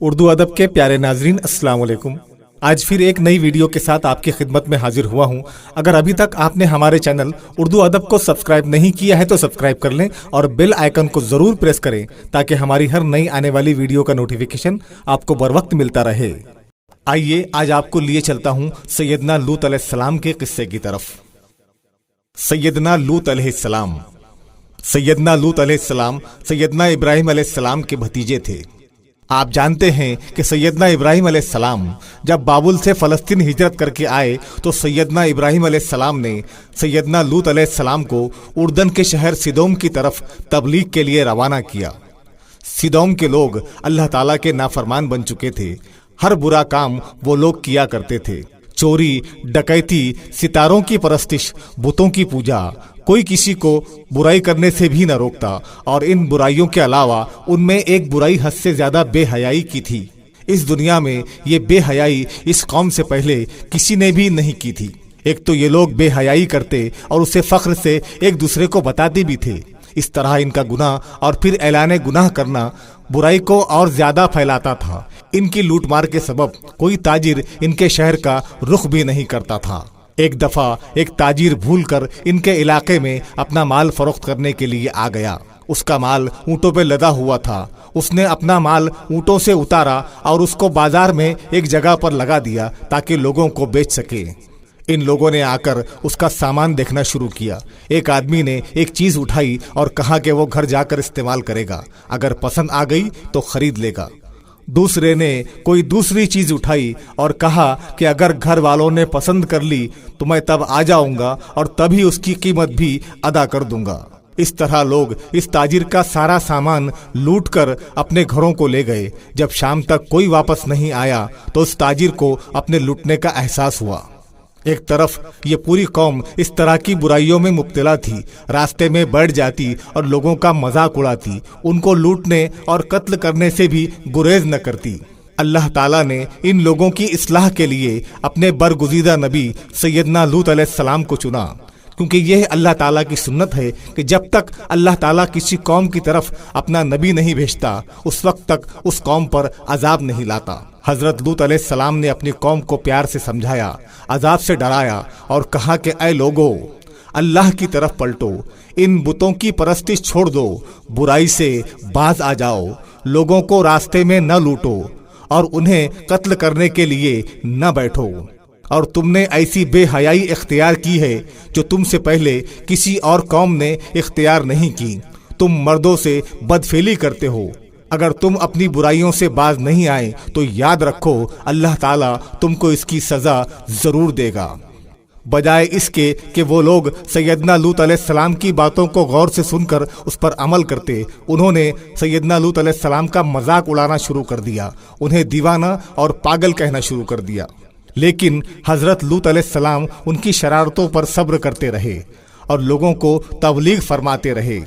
اردو ادب کے پیارے ناظرین، السلام علیکم۔ آج پھر ایک نئی ویڈیو کے ساتھ آپ کی خدمت میں حاضر ہوا ہوں۔ اگر ابھی تک آپ نے ہمارے چینل اردو ادب کو سبسکرائب نہیں کیا ہے تو سبسکرائب کر لیں اور بیل آئیکن کو ضرور پریس کریں تاکہ ہماری ہر نئی آنے والی ویڈیو کا نوٹیفیکیشن آپ کو بر وقت ملتا رہے۔ آئیے آج آپ کو لیے چلتا ہوں سیدنا لوط علیہ السلام کے قصے کی طرف۔ سیدنا لوط علیہ السلام سیدنا لوط علیہ السلام سیدنا ابراہیم علیہ السلام کے بھتیجے تھے۔ آپ جانتے ہیں کہ سیدنا ابراہیم علیہ السلام جب بابل سے فلسطین ہجرت کر کے آئے تو سیدنا ابراہیم علیہ السلام نے سیدنا لوط علیہ السلام کو اردن کے شہر سدوم کی طرف تبلیغ کے لیے روانہ کیا۔ سدوم کے لوگ اللہ تعالیٰ کے نافرمان بن چکے تھے۔ ہر برا کام وہ لوگ کیا کرتے تھے، چوری، ڈکیتی، ستاروں کی پرستش، بتوں کی پوجا، کوئی کسی کو برائی کرنے سے بھی نہ روکتا، اور ان برائیوں کے علاوہ ان میں ایک برائی حد سے زیادہ بے حیائی کی تھی۔ اس دنیا میں یہ بے حیائی اس قوم سے پہلے کسی نے بھی نہیں کی تھی۔ ایک تو یہ لوگ بے حیائی کرتے اور اسے فخر سے ایک دوسرے کو بتاتے بھی تھے۔ اس طرح ان کا گناہ اور پھر اعلان گناہ کرنا برائی کو اور زیادہ پھیلاتا تھا۔ ان کی لوٹ مار کے سبب کوئی تاجر ان کے شہر کا رخ بھی نہیں کرتا تھا۔ ایک دفعہ ایک تاجر بھول کر ان کے علاقے میں اپنا مال فروخت کرنے کے لیے آ گیا۔ اس کا مال اونٹوں پہ لدا ہوا تھا۔ اس نے اپنا مال اونٹوں سے اتارا اور اس کو بازار میں ایک جگہ پر لگا دیا تاکہ لوگوں کو بیچ سکے۔ ان لوگوں نے آ کر اس کا سامان دیکھنا شروع کیا۔ ایک آدمی نے ایک چیز اٹھائی اور کہا کہ وہ گھر جا کر استعمال کرے گا، اگر پسند آ گئی تو خرید لے گا۔ دوسرے نے کوئی دوسری چیز اٹھائی اور کہا کہ اگر گھر والوں نے پسند کر لی تو میں تب آ جاؤں گا اور تبھی اس کی قیمت بھی ادا کر دوں گا۔ اس طرح لوگ اس تاجر کا سارا سامان لوٹ کر اپنے گھروں کو لے گئے۔ جب شام تک کوئی واپس نہیں آیا تو اس تاجر کو اپنے لوٹنے کا احساس ہوا۔ ایک طرف یہ پوری قوم اس طرح کی برائیوں میں مبتلا تھی، راستے میں بیٹھ جاتی اور لوگوں کا مذاق اڑاتی، ان کو لوٹنے اور قتل کرنے سے بھی گریز نہ کرتی۔ اللہ تعالیٰ نے ان لوگوں کی اصلاح کے لیے اپنے برگزیدہ نبی سیدنا لوط علیہ السلام کو چنا، کیونکہ یہ اللہ تعالیٰ کی سنت ہے کہ جب تک اللہ تعالیٰ کسی قوم کی طرف اپنا نبی نہیں بھیجتا اس وقت تک اس قوم پر عذاب نہیں لاتا۔ حضرت لوط علیہ السلام نے اپنی قوم کو پیار سے سمجھایا، عذاب سے ڈرایا اور کہا کہ اے لوگو، اللہ کی طرف پلٹو، ان بتوں کی پرستش چھوڑ دو، برائی سے باز آ جاؤ، لوگوں کو راستے میں نہ لوٹو اور انہیں قتل کرنے کے لیے نہ بیٹھو۔ اور تم نے ایسی بے حیائی اختیار کی ہے جو تم سے پہلے کسی اور قوم نے اختیار نہیں کی۔ تم مردوں سے بدفعلی کرتے ہو۔ اگر تم اپنی برائیوں سے باز نہیں آئے تو یاد رکھو اللہ تعالیٰ تم کو اس کی سزا ضرور دے گا۔ بجائے اس کے کہ وہ لوگ سیدنا لوط علیہ السلام کی باتوں کو غور سے سن کر اس پر عمل کرتے، انہوں نے سیدنا لوط علیہ السلام کا مذاق اڑانا شروع کر دیا، انہیں دیوانہ اور پاگل کہنا شروع کر دیا۔ لیکن حضرت لوط علیہ السلام ان کی شرارتوں پر صبر کرتے رہے اور لوگوں کو تبلیغ فرماتے رہے۔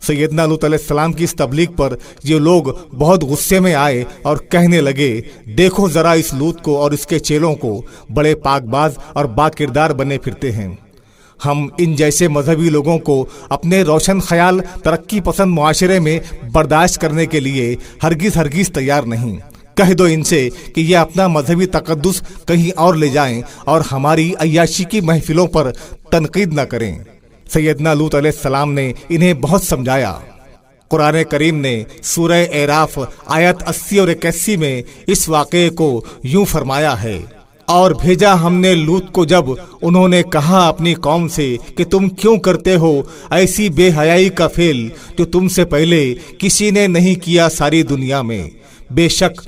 سیدنا لوط علیہ السلام کی اس تبلیغ پر یہ لوگ بہت غصے میں آئے اور کہنے لگے، دیکھو ذرا اس لوط کو اور اس کے چیلوں کو، بڑے پاک باز اور با کردار بنے پھرتے ہیں۔ ہم ان جیسے مذہبی لوگوں کو اپنے روشن خیال ترقی پسند معاشرے میں برداشت کرنے کے لیے ہرگز تیار نہیں۔ کہہ دو ان سے کہ یہ اپنا مذہبی تقدس کہیں اور لے جائیں اور ہماری عیاشی کی محفلوں پر تنقید نہ کریں۔ سیدنا لوط علیہ السلام نے انہیں بہت سمجھایا۔ قرآن کریم نے سورہ اعراف آیت 80 اور 81 میں اس واقعے کو یوں فرمایا ہے، اور بھیجا ہم نے لوط کو جب انہوں نے کہا اپنی قوم سے کہ تم کیوں کرتے ہو ایسی بے حیائی کا فعل جو تم سے پہلے کسی نے نہیں کیا ساری دنیا میں، بے شک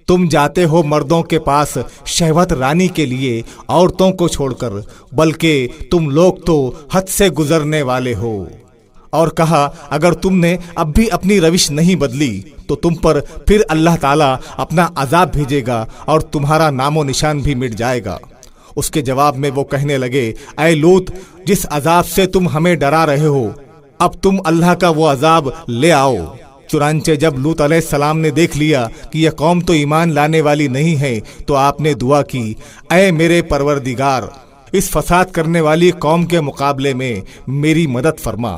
تم جاتے ہو مردوں کے پاس شہوت رانی کے لیے عورتوں کو چھوڑ کر، بلکہ تم لوگ تو حد سے گزرنے والے ہو۔ اور کہا اگر تم نے اب بھی اپنی روش نہیں بدلی تو تم پر پھر اللہ تعالیٰ اپنا عذاب بھیجے گا اور تمہارا نام و نشان بھی مٹ جائے گا۔ اس کے جواب میں وہ کہنے لگے، اے لوط، جس عذاب سے تم ہمیں ڈرا رہے ہو اب تم اللہ کا وہ عذاب لے آؤ۔ چنانچہ جب لوط علیہ السلام نے دیکھ لیا کہ یہ قوم تو ایمان لانے والی نہیں ہے تو آپ نے دعا کی، اے میرے پروردگار، اس فساد کرنے والی قوم کے مقابلے میں میری مدد فرما۔